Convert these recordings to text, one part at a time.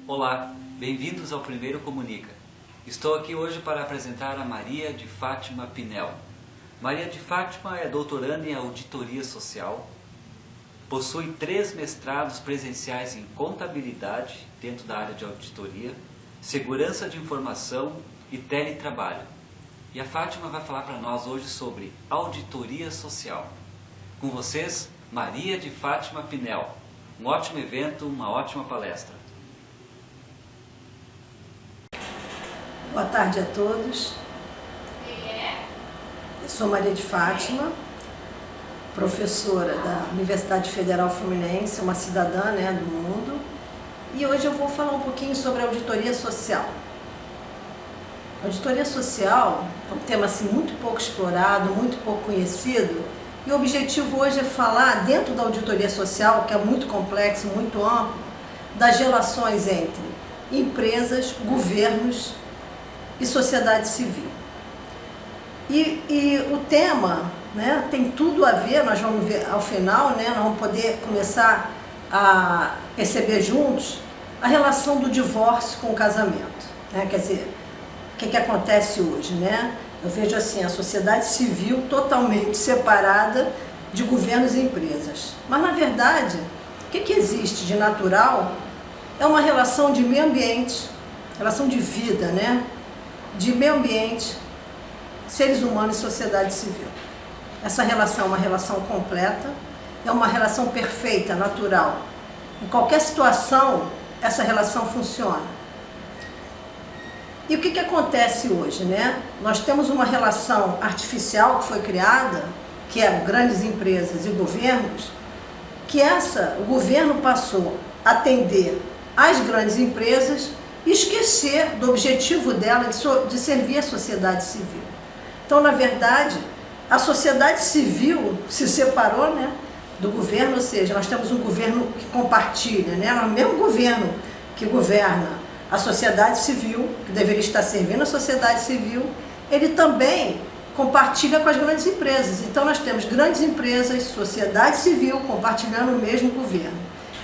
Olá, bem-vindos ao Primeiro Comunica. Estou aqui hoje para apresentar a Maria de Fátima Pinel. Maria de Fátima é doutoranda em Auditoria Social, possui 3 mestrados presenciais em Contabilidade, dentro da área de Auditoria, Segurança de Informação e Teletrabalho. E a Fátima vai falar para nós hoje sobre Auditoria Social. Com vocês, Maria de Fátima Pinel. Um ótimo evento, uma ótima palestra. Boa tarde a todos. Eu sou Maria de Fátima, professora da Universidade Federal Fluminense, uma cidadã, do mundo. E hoje eu vou falar um pouquinho sobre auditoria social. Auditoria social é um tema assim, muito pouco explorado, muito pouco conhecido. E o objetivo hoje é falar, dentro da auditoria social, que é muito complexo, muito amplo, das relações entre empresas, governos e sociedade civil. E o tema tem tudo a ver, nós vamos ver ao final, nós vamos poder começar a perceber juntos a relação do divórcio com o casamento. Quer dizer, o que acontece hoje? Eu vejo assim, a sociedade civil totalmente separada de governos e empresas. Mas, na verdade, o que existe de natural é uma relação de meio ambiente, relação de vida, de meio ambiente, seres humanos e sociedade civil. Essa relação é uma relação completa, é uma relação perfeita, natural. Em qualquer situação, essa relação funciona. E o que acontece hoje? Nós temos uma relação artificial que foi criada, que é grandes empresas e governos, que o governo passou a atender as grandes empresas e esquecer do objetivo dela de servir a sociedade civil. Então, na verdade, a sociedade civil se separou do governo, ou seja, nós temos um governo que compartilha, o mesmo governo que governa a sociedade civil, que deveria estar servindo a sociedade civil, ele também compartilha com as grandes empresas. Então, nós temos grandes empresas, sociedade civil compartilhando o mesmo governo.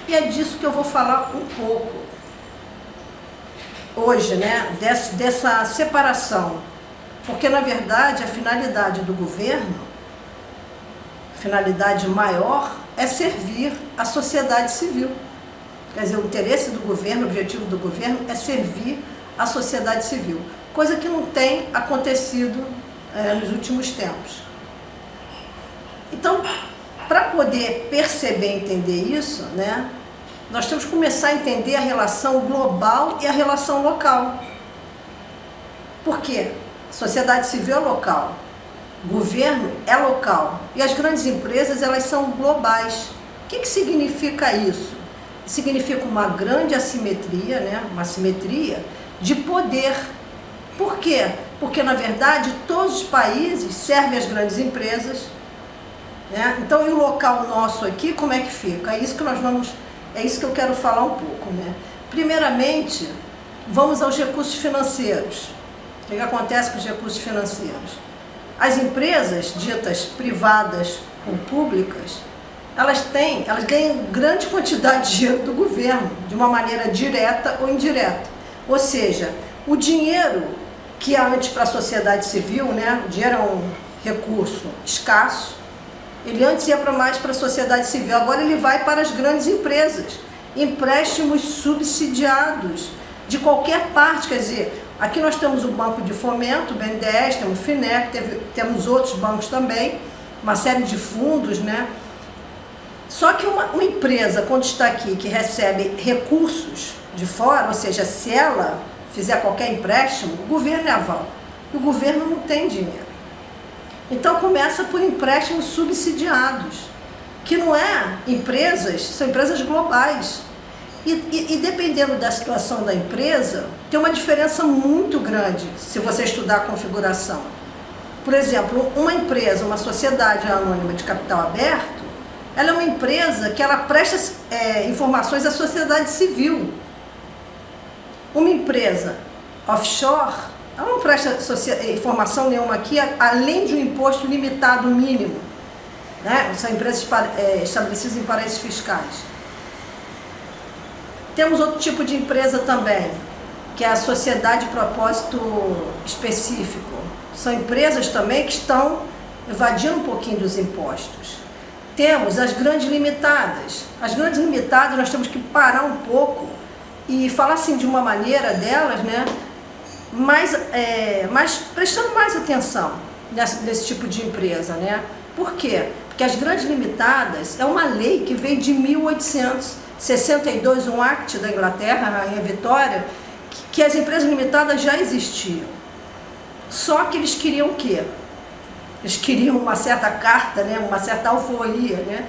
E é disso que eu vou falar um pouco hoje, dessa separação, porque na verdade a finalidade do governo, a finalidade maior é servir a sociedade civil. Quer dizer, o interesse do governo, o objetivo do governo é servir a sociedade civil, coisa que não tem acontecido nos últimos tempos. Então, para poder perceber e entender isso, nós temos que começar a entender a relação global e a relação local. Por quê? Sociedade civil é local, governo é local e as grandes empresas elas são globais. O que significa isso? Significa uma grande assimetria, uma assimetria de poder. Por quê? Porque na verdade todos os países servem as grandes empresas, Então, e o local nosso aqui, como é que fica? É isso que eu quero falar um pouco, Primeiramente, vamos aos recursos financeiros. O que acontece com os recursos financeiros? As empresas ditas privadas ou públicas, elas ganham grande quantidade de dinheiro do governo, de uma maneira direta ou indireta. Ou seja, o dinheiro que é antes para a sociedade civil, o dinheiro é um recurso escasso, ele antes ia mais para a sociedade civil, agora ele vai para as grandes empresas. Empréstimos subsidiados de qualquer parte, quer dizer, aqui nós temos o Banco de Fomento, o BNDES, temos o FINEP, temos outros bancos também, uma série de fundos, Só que uma empresa, quando está aqui, que recebe recursos de fora, ou seja, se ela fizer qualquer empréstimo, o governo é aval. E o governo não tem dinheiro. Então começa por empréstimos subsidiados, que não são empresas globais. E dependendo da situação da empresa, tem uma diferença muito grande se você estudar a configuração. Por exemplo, uma empresa, uma sociedade anônima de capital aberto, ela é uma empresa que ela presta informações à sociedade civil. Uma empresa offshore, ela não presta informação nenhuma aqui, além de um imposto limitado mínimo. São empresas estabelecidas em paraísos fiscais. Temos outro tipo de empresa também, que é a sociedade de propósito específico. São empresas também que estão evadindo um pouquinho dos impostos. Temos as grandes limitadas. As grandes limitadas nós temos que parar um pouco e falar assim de uma maneira delas, né, mas prestando mais atenção nesse tipo de empresa, né? Por quê? Porque as grandes limitadas é uma lei que veio de 1862, um Act da Inglaterra, a Rainha Vitória, que as empresas limitadas já existiam. Só que eles queriam o quê? Eles queriam uma certa carta, né, uma certa alforria, né,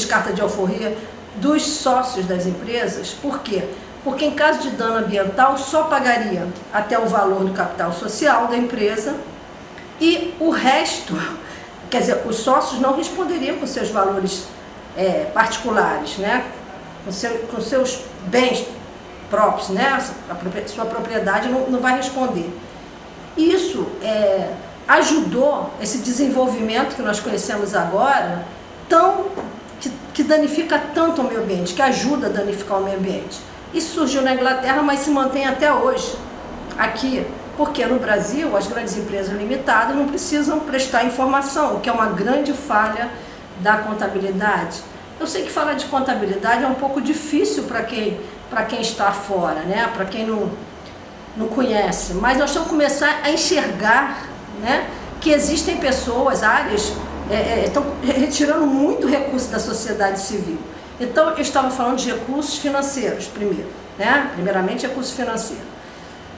carta de alforria dos sócios das empresas. Por quê? Porque em caso de dano ambiental só pagaria até o valor do capital social da empresa e o resto, quer dizer, os sócios não responderiam com seus valores particulares, né, com seus bens próprios, né, sua propriedade não vai responder. Isso ajudou esse desenvolvimento que nós conhecemos agora, que danifica tanto o meio ambiente, que ajuda a danificar o meio ambiente. Isso surgiu na Inglaterra, mas se mantém até hoje aqui, porque no Brasil as grandes empresas limitadas não precisam prestar informação, o que é uma grande falha da contabilidade. Eu sei que falar de contabilidade é um pouco difícil para quem está fora, né? Para quem não conhece, mas nós temos que começar a enxergar, né, que existem pessoas, áreas, estão retirando muito recurso da sociedade civil. Então, eu estava falando de recursos financeiros primeiro, né? Primeiramente, recurso financeiro.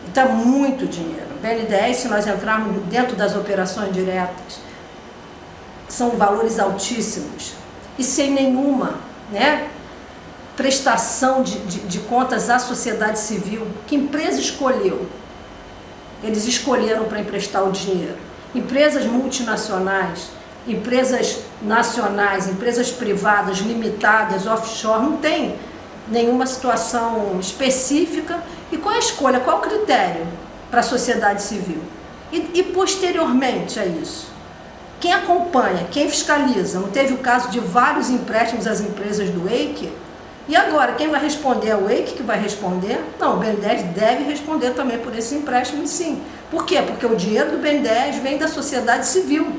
Então, é muito dinheiro. BNDES, se nós entrarmos dentro das operações diretas, são valores altíssimos e sem nenhuma, né, prestação de contas à sociedade civil. Que empresa escolheu? Eles escolheram para emprestar o dinheiro. Empresas multinacionais, empresas nacionais, empresas privadas, limitadas, offshore, não tem nenhuma situação específica. E qual é a escolha, qual é o critério para a sociedade civil? E posteriormente a isso, quem acompanha, quem fiscaliza? Não teve o caso de vários empréstimos às empresas do EIC? E agora, quem vai responder é o EIC que vai responder? Não, o BNDES deve responder também por esse empréstimo, sim. Por quê? Porque o dinheiro do BNDES vem da sociedade civil.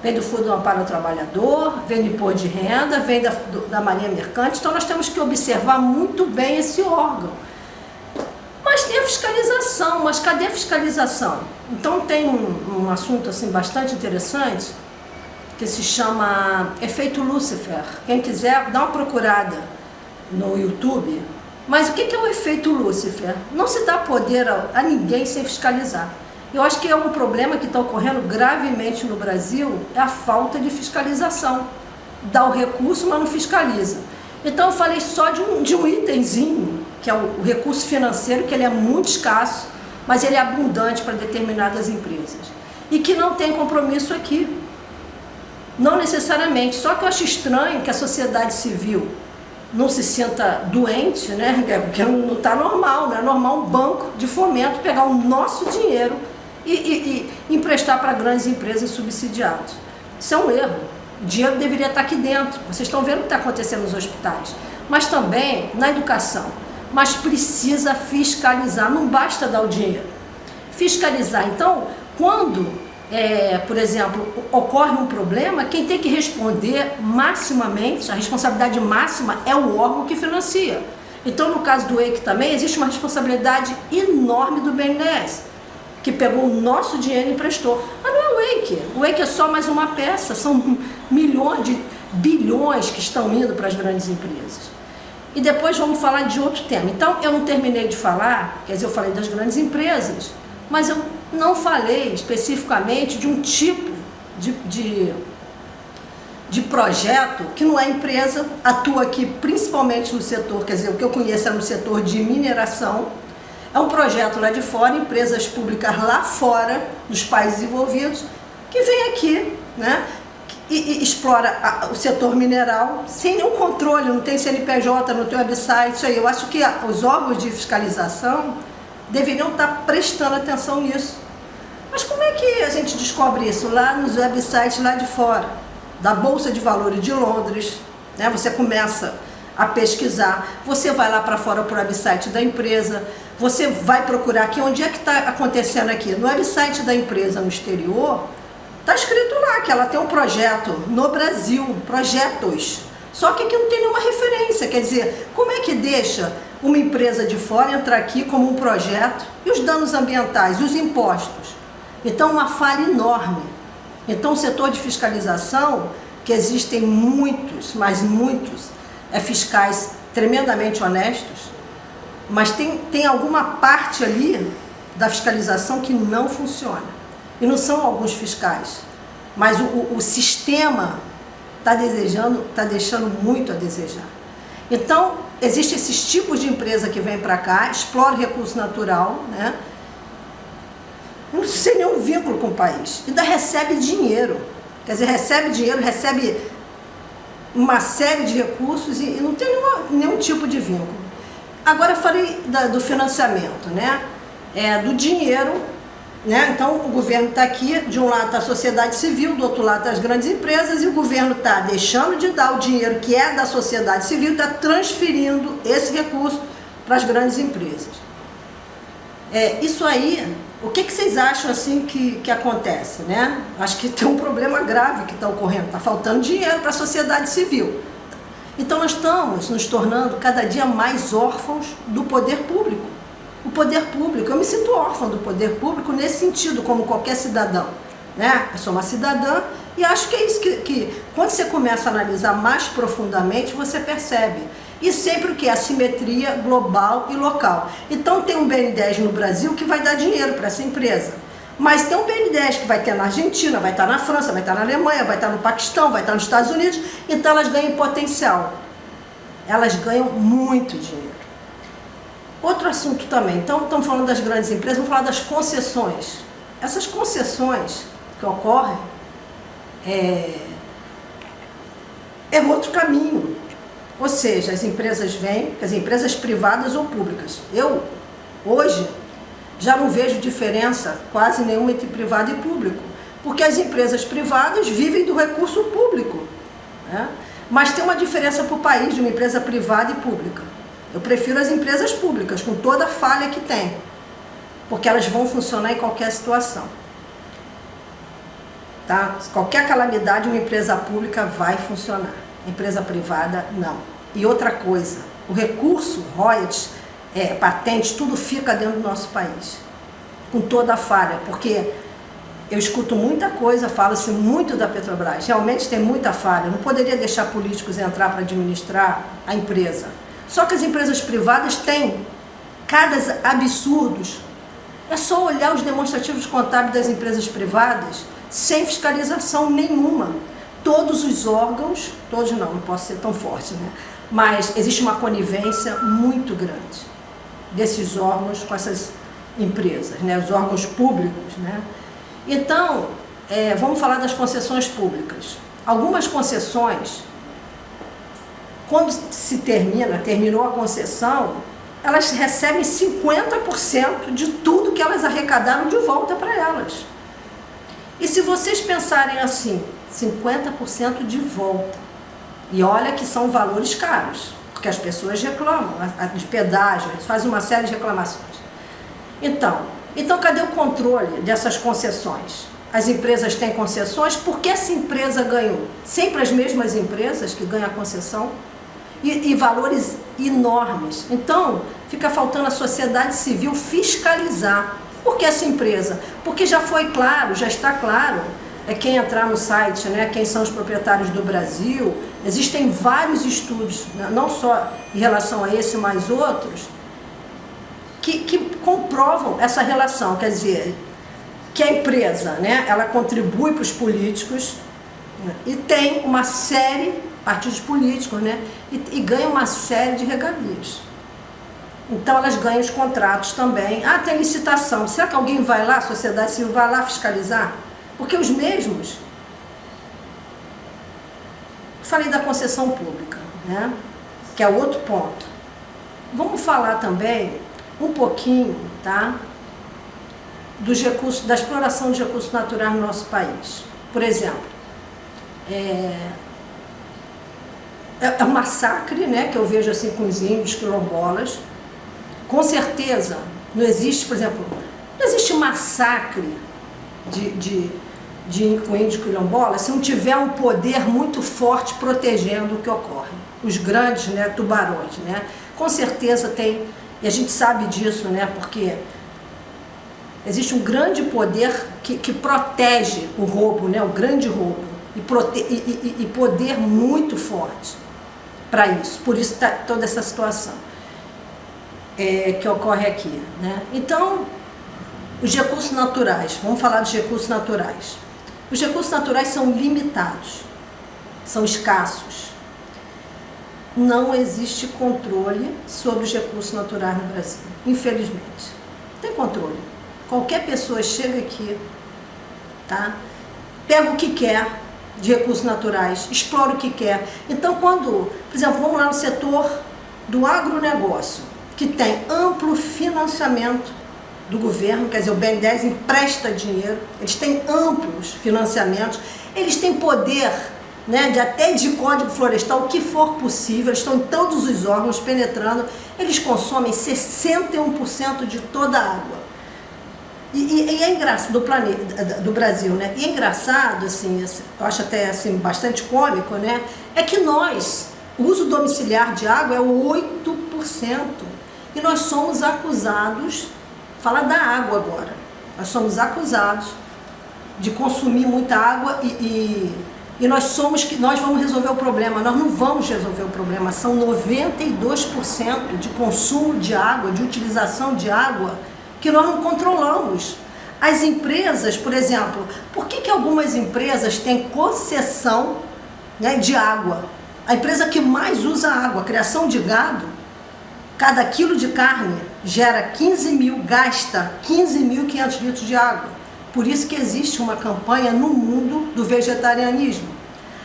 Vem do Fundo do Amparo ao Trabalhador, vem do Imposto de Renda, vem da Marinha Mercante. Então, nós temos que observar muito bem esse órgão. Mas tem a fiscalização, mas cadê a fiscalização? Então, tem um assunto assim, bastante interessante, que se chama Efeito Lúcifer. Quem quiser, dá uma procurada no YouTube. Mas o que é o efeito Lúcifer? Não se dá poder a ninguém sem fiscalizar. Eu acho que é um problema que está ocorrendo gravemente no Brasil, é a falta de fiscalização. Dá o recurso, mas não fiscaliza. Então eu falei só de um itemzinho, que é o recurso financeiro, que ele é muito escasso, mas ele é abundante para determinadas empresas. E que não tem compromisso aqui. Não necessariamente, só que eu acho estranho que a sociedade civil não se sinta doente, né? Porque não está normal, não é normal um banco de fomento pegar o nosso dinheiro e emprestar para grandes empresas subsidiadas. Isso é um erro. O dinheiro deveria estar aqui dentro. Vocês estão vendo o que está acontecendo nos hospitais, mas também na educação. Mas precisa fiscalizar, não basta dar o dinheiro. Fiscalizar. Então, quando por exemplo, ocorre um problema, quem tem que responder maximamente, a responsabilidade máxima é o órgão que financia. Então, no caso do EIC também, existe uma responsabilidade enorme do BNDES, que pegou o nosso dinheiro e emprestou. Mas não é o EIC. O EIC é só mais uma peça, são bilhões que estão indo para as grandes empresas. E depois vamos falar de outro tema. Então, eu não terminei de falar, quer dizer, eu falei das grandes empresas, mas eu não falei especificamente de um tipo de projeto que não é empresa, atua aqui principalmente no setor, quer dizer, o que eu conheço é no setor de mineração. É um projeto lá de fora, empresas públicas lá fora, dos países envolvidos, que vem aqui, né, e explora o setor mineral sem nenhum controle, não tem CNPJ, não tem website, isso aí. Eu acho que os órgãos de fiscalização deveriam estar prestando atenção nisso. Mas como é que a gente descobre isso? Lá nos websites lá de fora, da Bolsa de Valores de Londres, né? Você começa a pesquisar, você vai lá para fora para o website da empresa, você vai procurar aqui, onde é que está acontecendo aqui? No website da empresa no exterior, está escrito lá que ela tem um projeto no Brasil, projetos. Só que aqui não tem nenhuma referência, quer dizer, como é que deixa uma empresa de fora entrar aqui como um projeto? E os danos ambientais, os impostos? Então, uma falha enorme. Então, o setor de fiscalização, que existem muitos, mas muitos, fiscais tremendamente honestos, mas tem alguma parte ali da fiscalização que não funciona. E não são alguns fiscais, mas o sistema está deixando muito a desejar. Então, existem esses tipos de empresa que vem para cá, explora o recurso natural, né? Não sem nenhum vínculo com o país. Ainda recebe dinheiro. Quer dizer, recebe dinheiro, recebe uma série de recursos e não tem nenhum tipo de vínculo. Agora eu falei do financiamento, né? Do dinheiro, né? Então o governo está aqui, de um lado está a sociedade civil, do outro lado está as grandes empresas, e o governo está deixando de dar o dinheiro que é da sociedade civil, está transferindo esse recurso para as grandes empresas. Isso aí, o que vocês acham assim que acontece, né? Acho que tem um problema grave que está ocorrendo, está faltando dinheiro para a sociedade civil. Então nós estamos nos tornando cada dia mais órfãos do poder público. O poder público, eu me sinto órfã do poder público nesse sentido, como qualquer cidadão, né? Eu sou uma cidadã e acho que é isso que quando você começa a analisar mais profundamente, você percebe. E sempre o que é assimetria global e local. Então tem um BN10 no Brasil que vai dar dinheiro para essa empresa. Mas tem um BN10 que vai ter na Argentina, vai estar na França, vai estar na Alemanha, vai estar no Paquistão, vai estar nos Estados Unidos. Então elas ganham potencial. Elas ganham muito dinheiro. Outro assunto também. Então estamos falando das grandes empresas, vamos falar das concessões. Essas concessões que ocorrem é outro caminho. Ou seja, as empresas vêm, as empresas privadas ou públicas. Eu, hoje, já não vejo diferença quase nenhuma entre privado e público, porque as empresas privadas vivem do recurso público, né? Mas tem uma diferença para o país de uma empresa privada e pública. Eu prefiro as empresas públicas, com toda a falha que tem, porque elas vão funcionar em qualquer situação. Tá? Qualquer calamidade, uma empresa pública vai funcionar. Empresa privada, não. E outra coisa, o recurso, royalties, patentes, tudo fica dentro do nosso país, com toda a falha, porque eu escuto muita coisa, fala-se muito da Petrobras, realmente tem muita falha, não poderia deixar políticos entrar para administrar a empresa. Só que as empresas privadas têm casos absurdos. É só olhar os demonstrativos contábeis das empresas privadas, sem fiscalização nenhuma. Todos os órgãos, todos não posso ser tão forte, né? Mas existe uma conivência muito grande desses órgãos com essas empresas, né? Os órgãos públicos, né? Então, vamos falar das concessões públicas. Algumas concessões, quando se terminou a concessão, elas recebem 50% de tudo que elas arrecadaram de volta para elas. E se vocês pensarem assim, 50% de volta. E olha que são valores caros, porque as pessoas reclamam, de pedágio, fazem uma série de reclamações. Então, cadê o controle dessas concessões? As empresas têm concessões, por que essa empresa ganhou? Sempre as mesmas empresas que ganham a concessão e valores enormes. Então, fica faltando a sociedade civil fiscalizar. Por que essa empresa? Porque já foi claro, já está claro. Quem entrar no site, né, quem são os proprietários do Brasil, existem vários estudos, não só em relação a esse, mas outros, que comprovam essa relação, quer dizer, que a empresa, né, ela contribui para os políticos, né, e tem uma série, partidos políticos, né, e ganha uma série de regalias. Então elas ganham os contratos também. Ah, tem licitação. Será que alguém vai lá, a sociedade civil vai lá fiscalizar? Porque os mesmos, falei da concessão pública, né? Que é outro ponto. Vamos falar também um pouquinho, tá? Dos recursos, da exploração de recursos naturais no nosso país. Por exemplo, é um massacre, né, que eu vejo assim com os índios quilombolas. Com certeza não existe, por exemplo, não existe massacre com índios quilombolas se não tiver um poder muito forte protegendo o que ocorre. Os grandes, né, tubarões, né? Com certeza tem, e a gente sabe disso, né, porque existe um grande poder que protege o roubo, né, o grande roubo, e poder muito forte para isso. Por isso está toda essa situação que ocorre aqui, né? Então, os recursos naturais, vamos falar dos recursos naturais. Os recursos naturais são limitados, são escassos. Não existe controle sobre os recursos naturais no Brasil, infelizmente. Não tem controle. Qualquer pessoa chega aqui, tá? Pega o que quer de recursos naturais, explora o que quer. Então, quando, por exemplo, vamos lá no setor do agronegócio, que tem amplo financiamento do governo, quer dizer, o BNDES empresta dinheiro, eles têm amplos financiamentos, eles têm poder, né, até de código florestal, o que for possível, eles estão em todos os órgãos penetrando, eles consomem 61% de toda a água. E é engraçado, do planeta, do Brasil, né? E é engraçado, assim, eu acho até assim, bastante cômico, né? É que nós, o uso domiciliar de água é 8%. E nós somos acusados, falar da água agora, nós somos acusados de consumir muita água e nós vamos resolver o problema. Nós não vamos resolver o problema. São 92% de consumo de água, de utilização de água, que nós não controlamos. As empresas, por exemplo, por que algumas empresas têm concessão, né, de água? A empresa que mais usa água, a criação de gado, cada quilo de carne gera 15 mil, gasta 15.500 litros de água. Por isso que existe uma campanha no mundo do vegetarianismo.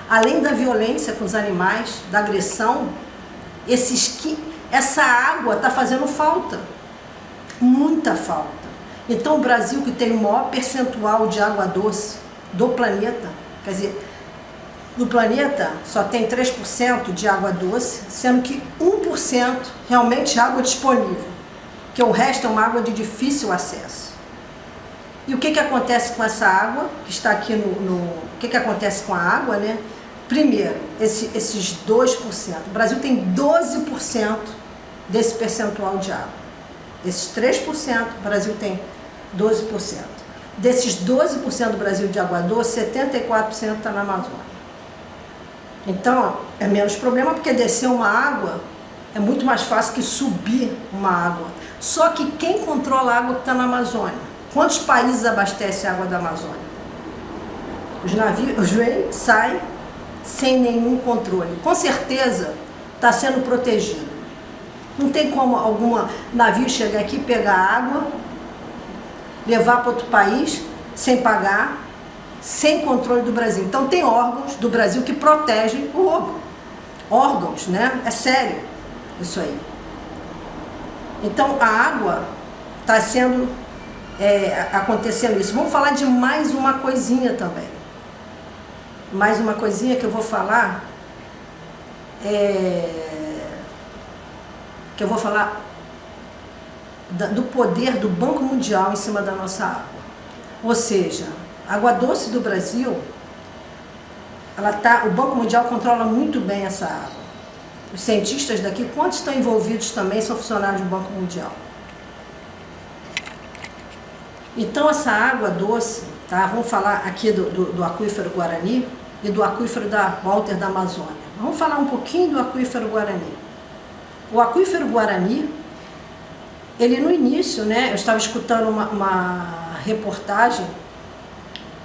Além da violência com os animais, da agressão, essa água está fazendo falta. Muita falta. Então o Brasil, que tem o maior percentual de água doce do planeta, quer dizer, do planeta só tem 3% de água doce, sendo que 1% realmente é água disponível, que o resto é uma água de difícil acesso. E o que acontece com essa água, que está aqui o que acontece com a água, né? Primeiro, esses 2%, o Brasil tem 12% desse percentual de água. Desses 3%, o Brasil tem 12%. Desses 12% do Brasil de água doce, 74% está na Amazônia. Então, é menos problema, porque descer uma água é muito mais fácil que subir uma água. Só que quem controla a água que está na Amazônia? Quantos países abastecem a água da Amazônia? Os navios vêm, saem, sem nenhum controle. Com certeza está sendo protegido. Não tem como algum navio chegar aqui, pegar água, levar para outro país, sem pagar, sem controle do Brasil. Então tem órgãos do Brasil que protegem o roubo. Órgãos, né? É sério isso aí. Então a água está sendo, acontecendo isso. Vamos falar de mais uma coisinha também. Mais uma coisinha que eu vou falar, do poder do Banco Mundial em cima da nossa água. Ou seja, a água doce do Brasil, o Banco Mundial controla muito bem essa água. Os cientistas daqui, quantos estão envolvidos também, são funcionários do Banco Mundial. Então essa água doce, tá? Vamos falar aqui do aquífero Guarani e do aquífero da Walter da Amazônia. Vamos falar um pouquinho do aquífero Guarani. O aquífero Guarani, ele no início, né, eu estava escutando uma reportagem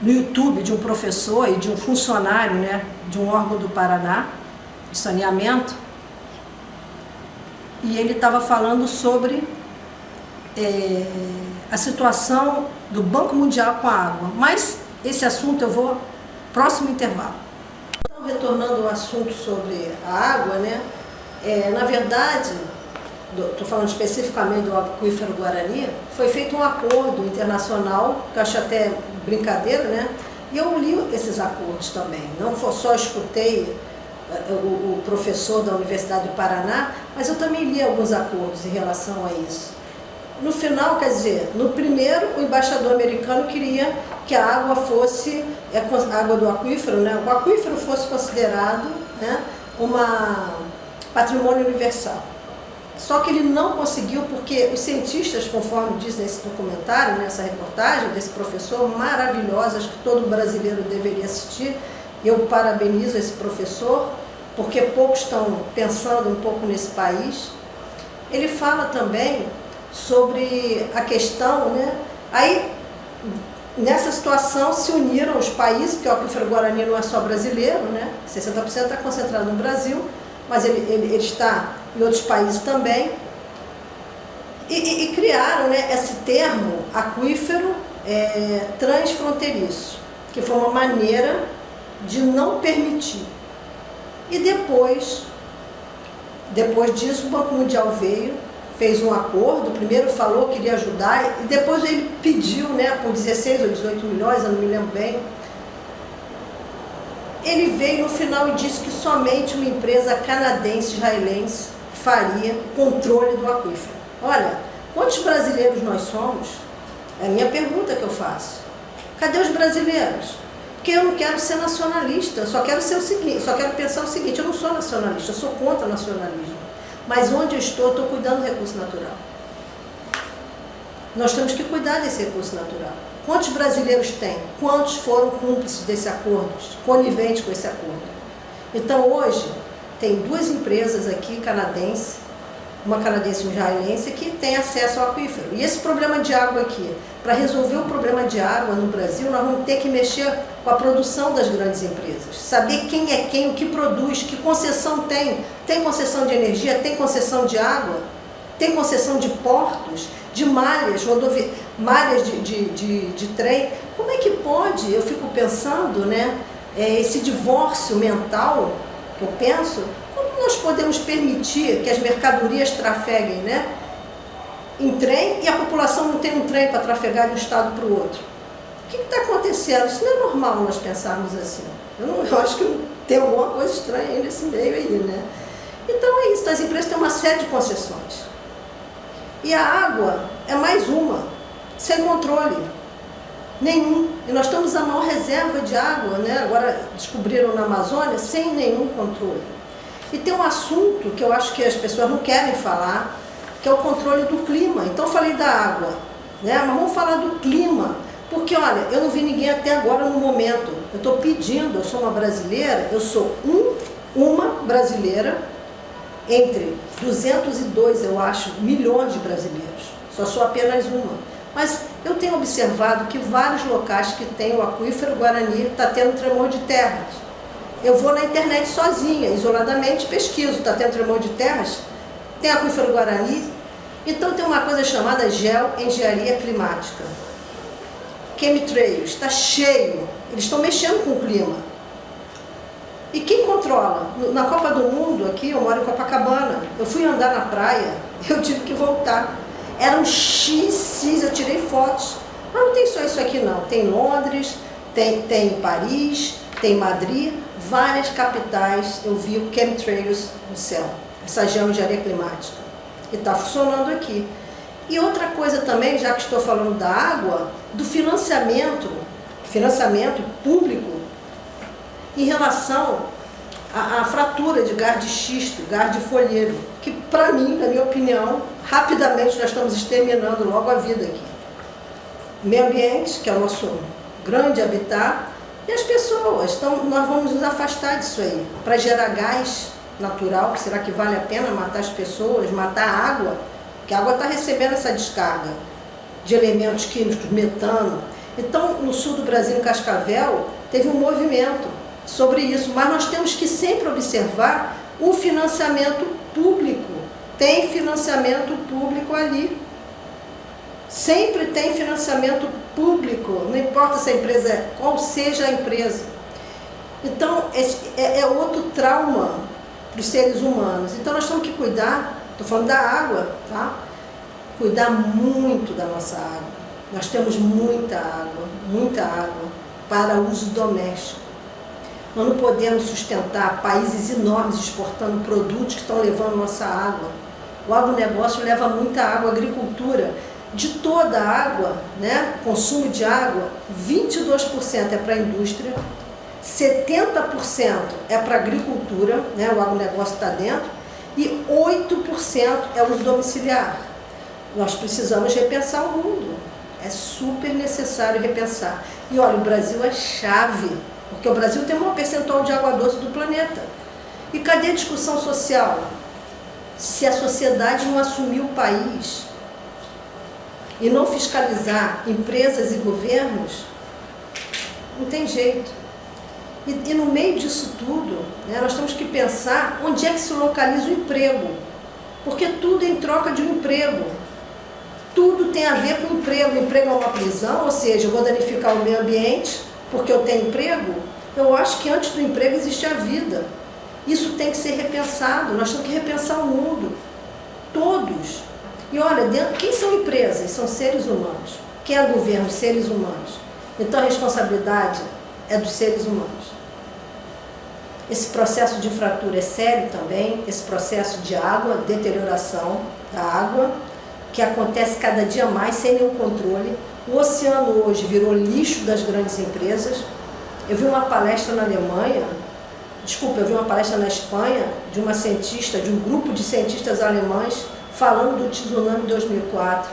no YouTube de um professor e de um funcionário, né, de um órgão do Paraná, de saneamento, e ele estava falando sobre a situação do Banco Mundial com a água. Mas esse assunto eu vou próximo intervalo. Então, retornando ao assunto sobre a água, né, na verdade, estou falando especificamente do aquífero Guarani, foi feito um acordo internacional, que eu acho até brincadeira, né? E eu li esses acordos também, não só escutei o professor da Universidade do Paraná, mas eu também li alguns acordos em relação a isso. No final, quer dizer, no primeiro, o embaixador americano queria que a água fosse, a água do aquífero, né, o aquífero fosse considerado, né, uma patrimônio universal. Só que ele não conseguiu porque os cientistas, conforme diz nesse documentário, nessa reportagem desse professor maravilhoso, acho que todo brasileiro deveria assistir, eu parabenizo esse professor, porque poucos estão pensando um pouco nesse país. Ele fala também sobre a questão, né? Aí, nessa situação, se uniram os países, porque o aquífero Guarani não é só brasileiro, né? 60% está concentrado no Brasil, mas ele está em outros países também. E criaram, né, esse termo aquífero transfronteiriço, que foi uma maneira de não permitir. E depois disso, o Banco Mundial veio, fez um acordo, primeiro falou que iria ajudar, e depois ele pediu, né, por 16 ou 18 milhões, eu não me lembro bem. Ele veio no final e disse que somente uma empresa canadense-israelense faria controle do aquífero. Olha, quantos brasileiros nós somos? É a minha pergunta que eu faço. Cadê os brasileiros? Porque eu não quero ser nacionalista, eu só quero ser o seguinte, só quero pensar o seguinte, eu não sou nacionalista, eu sou contra o nacionalismo. Mas onde eu estou cuidando do recurso natural. Nós temos que cuidar desse recurso natural. Quantos brasileiros tem? Quantos foram cúmplices desse acordo, coniventes com esse acordo? Então hoje tem duas empresas aqui canadenses, uma canadense e uma israelense, que tem acesso ao aquífero. E esse problema de água aqui, para resolver o problema de água no Brasil, nós vamos ter que mexer com a produção das grandes empresas. Saber quem é quem, o que produz, que concessão tem. Tem concessão de energia, tem concessão de água, tem concessão de portos, de malhas, malhas de trem. Como é que pode, eu fico pensando, né, esse divórcio mental, que eu penso, como nós podemos permitir que as mercadorias trafeguem, né, em trem e a população não tem um trem para trafegar de um estado para o outro? O que está acontecendo? Isso não é normal nós pensarmos assim. Eu acho que tem alguma coisa estranha aí nesse meio aí, né? Então é isso, as empresas têm uma série de concessões. E a água é mais uma, sem controle nenhum. E nós temos a maior reserva de água, né? Agora descobriram na Amazônia, sem nenhum controle. E tem um assunto que eu acho que as pessoas não querem falar, que é o controle do clima. Então eu falei da água, né? Mas vamos falar do clima, porque olha, eu não vi ninguém até agora no momento. Eu estou pedindo, eu sou uma brasileira, eu sou uma brasileira entre 202, eu acho, milhões de brasileiros. Só sou apenas uma. Mas eu tenho observado que vários locais que tem o aquífero Guarani está tendo tremor de terras. Eu vou na internet sozinha, isoladamente, pesquiso, está tendo tremor de terras? Tem aquífero Guarani? Então tem uma coisa chamada geoengenharia climática. Chemtrails, está cheio, eles estão mexendo com o clima. E quem controla? Na Copa do Mundo, aqui, eu moro em Copacabana, eu fui andar na praia, eu tive que voltar. Era um XX, eu tirei fotos. Mas não tem só isso aqui não, tem Londres, tem Paris, tem Madrid, várias capitais eu vi o chemtrails no céu, essa geoengenharia climática. E está funcionando aqui. E outra coisa também, já que estou falando da água, do financiamento público em relação à fratura de gás de xisto, gás de folheiro, que para mim, na minha opinião, rapidamente nós estamos exterminando logo a vida aqui. Meio ambiente, que é o nosso grande habitat, e as pessoas, então nós vamos nos afastar disso aí, para gerar gás natural. Será que vale a pena matar as pessoas, matar a água? Porque a água está recebendo essa descarga de elementos químicos, metano. Então, no sul do Brasil, em Cascavel, teve um movimento sobre isso, mas nós temos que sempre observar o financiamento público. Tem financiamento público ali. Sempre tem financiamento público, não importa se a empresa qual seja a empresa. Então, esse é outro trauma para os seres humanos. Então, nós temos que cuidar, estou falando da água, tá? Cuidar muito da nossa água. Nós temos muita água para uso doméstico. Nós não podemos sustentar países enormes exportando produtos que estão levando nossa água. O agronegócio leva muita água, a agricultura. De toda a água, né, consumo de água, 22% é para a indústria, 70% é para a agricultura, né, o agronegócio está dentro, e 8% é uso domiciliar. Nós precisamos repensar o mundo. É super necessário repensar. E olha, o Brasil é chave, porque o Brasil tem o maior percentual de água doce do planeta. E cadê a discussão social? Se a sociedade não assumir o país e não fiscalizar empresas e governos, não tem jeito. E no meio disso tudo, né, nós temos que pensar onde é que se localiza o emprego. Porque tudo é em troca de um emprego. Tudo tem a ver com emprego. O emprego é uma prisão, ou seja, eu vou danificar o meio ambiente porque eu tenho emprego. Eu acho que antes do emprego existe a vida. Isso tem que ser repensado. Nós temos que repensar o mundo. Todos. E olha, quem são empresas? São seres humanos. Quem é governo? Seres humanos. Então a responsabilidade é dos seres humanos. Esse processo de fratura é sério também, esse processo de água, deterioração da água, que acontece cada dia mais sem nenhum controle. O oceano hoje virou lixo das grandes empresas. Eu vi uma palestra na Alemanha, eu vi uma palestra na Espanha, de uma cientista, de um grupo de cientistas alemães, falando do tsunami de 2004,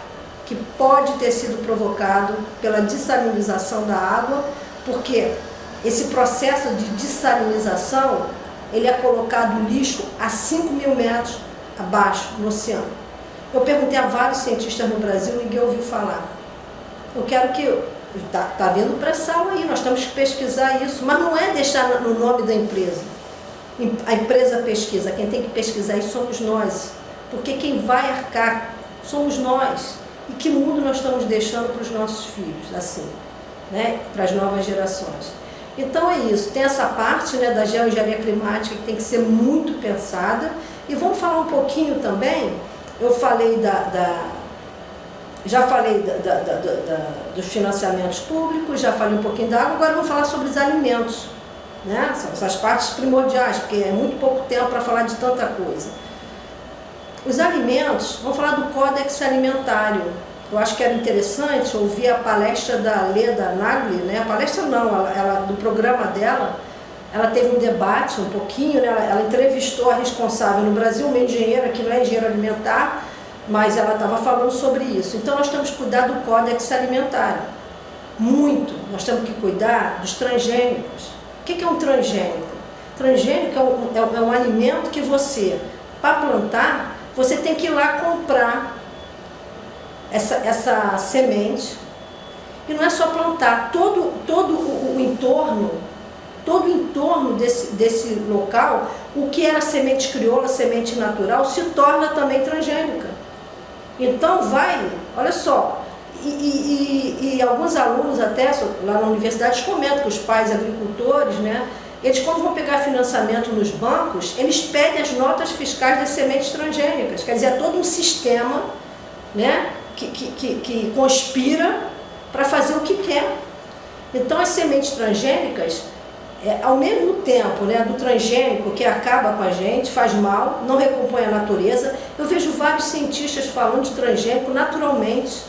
que pode ter sido provocado pela dessalinização da água, porque esse processo de dessalinização, ele é colocado o lixo a 5.000 metros abaixo, no oceano. Eu perguntei a vários cientistas no Brasil, ninguém ouviu falar. Eu quero que... Está havendo pressão aí, nós temos que pesquisar isso, mas não é deixar no nome da empresa. A empresa pesquisa, quem tem que pesquisar isso somos nós. Porque quem vai arcar somos nós. E que mundo nós estamos deixando para os nossos filhos, assim, né? Para as novas gerações. Então é isso, tem essa parte, né, da geoengenharia climática que tem que ser muito pensada. E vamos falar um pouquinho também, eu falei já falei dos financiamentos públicos, já falei um pouquinho da água, agora vamos falar sobre os alimentos, né? São essas partes primordiais, porque é muito pouco tempo para falar de tanta coisa. Os alimentos, vamos falar do Códex Alimentário. Eu acho que era interessante ouvir a palestra da Leda Nagli, né? A palestra não, ela, do programa dela, ela teve um debate um pouquinho, né? Ela entrevistou a responsável no Brasil, uma engenheira que não é engenheira alimentar, mas ela estava falando sobre isso. Então nós temos que cuidar do Códex Alimentário. Muito. Nós temos que cuidar dos transgênicos. O que é um transgênico? Transgênico é um alimento que você, para plantar, você tem que ir lá comprar essa semente. E não é só plantar, todo o entorno desse local, o que era semente crioula, semente natural, se torna também transgênica. Então olha só, e alguns alunos até lá na universidade comentam que os pais agricultores, né, eles quando vão pegar financiamento nos bancos, eles pedem as notas fiscais das sementes transgênicas. Quer dizer, é todo um sistema, né, que conspira para fazer o que quer. Então as sementes transgênicas, ao mesmo tempo, né, do transgênico que acaba com a gente, faz mal, não recompõe a natureza, eu vejo vários cientistas falando de transgênico naturalmente.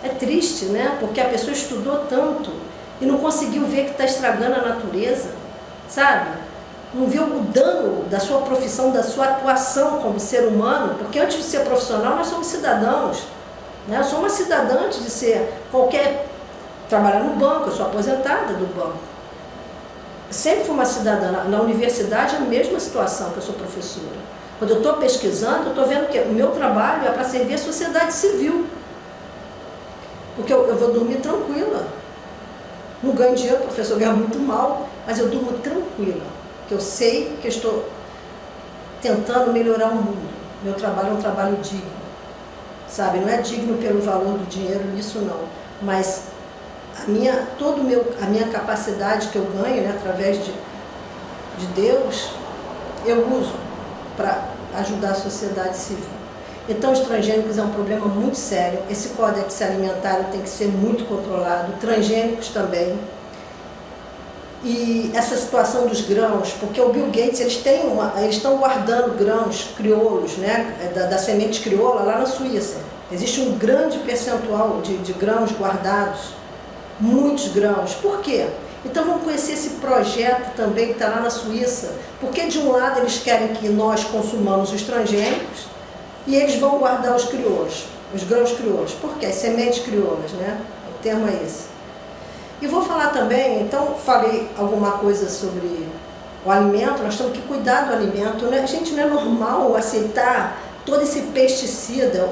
É triste, né, porque a pessoa estudou tanto e não conseguiu ver que está estragando a natureza, sabe? Não viu o dano da sua profissão, da sua atuação como ser humano, porque antes de ser profissional nós somos cidadãos, né? Eu sou uma cidadã antes de ser trabalhar no banco, eu sou aposentada do banco. Sempre fui uma cidadã. Na universidade é a mesma situação, que eu sou professora. Quando eu estou pesquisando, eu estou vendo que o meu trabalho é para servir a sociedade civil. Porque eu vou dormir tranquila. Não ganho dinheiro, o professor ganha muito mal, mas eu durmo tranquila. Porque eu sei que eu estou tentando melhorar o mundo. Meu trabalho é um trabalho digno. Sabe? Não é digno pelo valor do dinheiro, nisso não. Mas a minha capacidade que eu ganho, né, através de Deus, eu uso para ajudar a sociedade civil. Então os transgênicos é um problema muito sério. Esse códex alimentar tem que ser muito controlado, transgênicos também. E essa situação dos grãos, porque o Bill Gates, eles estão guardando grãos crioulos, né, da semente crioula lá na Suíça. Existe um grande percentual de grãos guardados, muitos grãos. Por quê? Então vamos conhecer esse projeto também que está lá na Suíça, porque de um lado eles querem que nós consumamos os transgênicos e eles vão guardar os crioulos, os grãos crioulos. Por quê? As sementes crioulas, né? O termo é esse. E vou falar também, então falei alguma coisa sobre o alimento, nós temos que cuidar do alimento, né? Gente, não é normal aceitar todo esse pesticida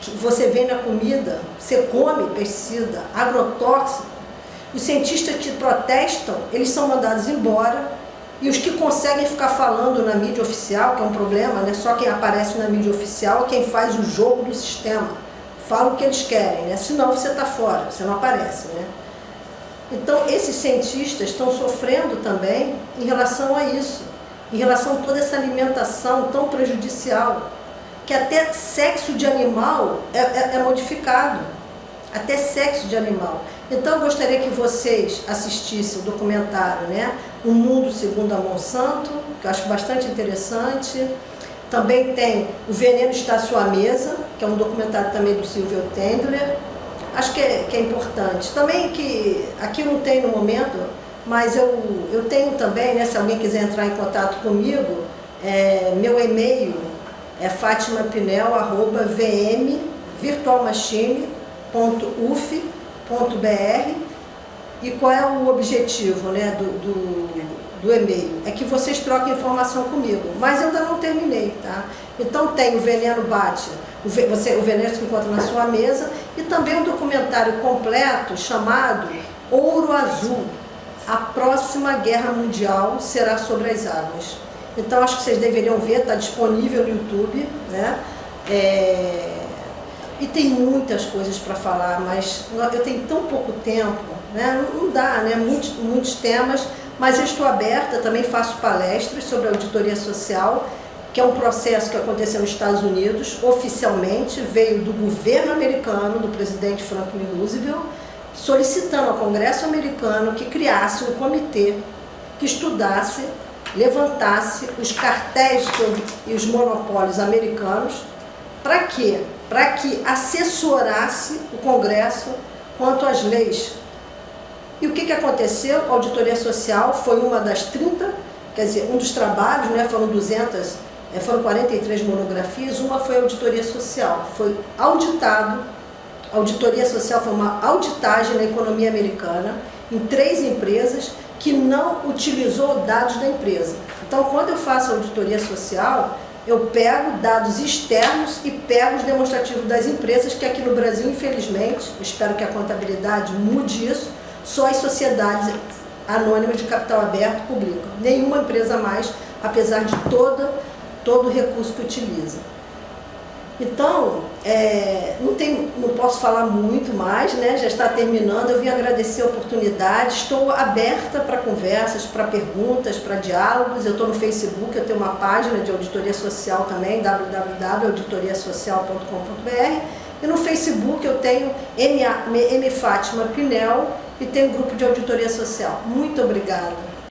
que você vê na comida, você come pesticida, agrotóxico. Os cientistas que protestam, eles são mandados embora, e os que conseguem ficar falando na mídia oficial, que é um problema, né? Só quem aparece na mídia oficial é quem faz o jogo do sistema, fala o que eles querem, né? Senão você está fora, você não aparece, né? Então, esses cientistas estão sofrendo também em relação a isso, em relação a toda essa alimentação tão prejudicial, que até sexo de animal é modificado, até sexo de animal. Então, eu gostaria que vocês assistissem o documentário, né? O Mundo Segundo a Monsanto, que eu acho bastante interessante. Também tem O Veneno Está à Sua Mesa, que é um documentário também do Silvio Tendler. Acho que é importante. Também que aqui não tem no momento, mas eu tenho também, né, se alguém quiser entrar em contato comigo, meu e-mail é fatimaPinel@vmvirtualmachine.uf.br. E qual é o objetivo, né, do e-mail? É que vocês troquem informação comigo, mas eu ainda não terminei, tá? Então tem o Veneno Bate, o veneno se encontra na sua mesa, e também um documentário completo chamado Ouro Azul, a próxima guerra mundial será sobre as águas. Então acho que vocês deveriam ver, está disponível no YouTube, né? E tem muitas coisas para falar, mas eu tenho tão pouco tempo, né? Não dá, né? Muitos temas, mas eu estou aberta, também faço palestras sobre auditoria social, que é um processo que aconteceu nos Estados Unidos, oficialmente, veio do governo americano, do presidente Franklin Roosevelt, solicitando ao Congresso americano que criasse um comitê que estudasse, levantasse os cartéis e os monopólios americanos. Para quê? Para que assessorasse o Congresso quanto às leis. E o que aconteceu? A auditoria social foi uma das 30, quer dizer, um dos trabalhos, né, foram 43 monografias, uma foi a auditoria social. Foi auditado, a auditoria social foi uma auditagem na economia americana, em 3 empresas, que não utilizou dados da empresa. Então, quando eu faço auditoria social, eu pego dados externos e pego os demonstrativos das empresas, que aqui no Brasil, infelizmente, espero que a contabilidade mude isso, só as sociedades anônimas de capital aberto publicam. Nenhuma empresa mais, apesar de todo o recurso que utiliza. Então, não posso falar muito mais, né? Já está terminando. Eu vim agradecer a oportunidade, estou aberta para conversas, para perguntas, para diálogos. Eu estou no Facebook, eu tenho uma página de auditoria social também, www.auditoriasocial.com.br, e no Facebook eu tenho M. Fátima Pinel e tenho um grupo de auditoria social. Muito obrigada.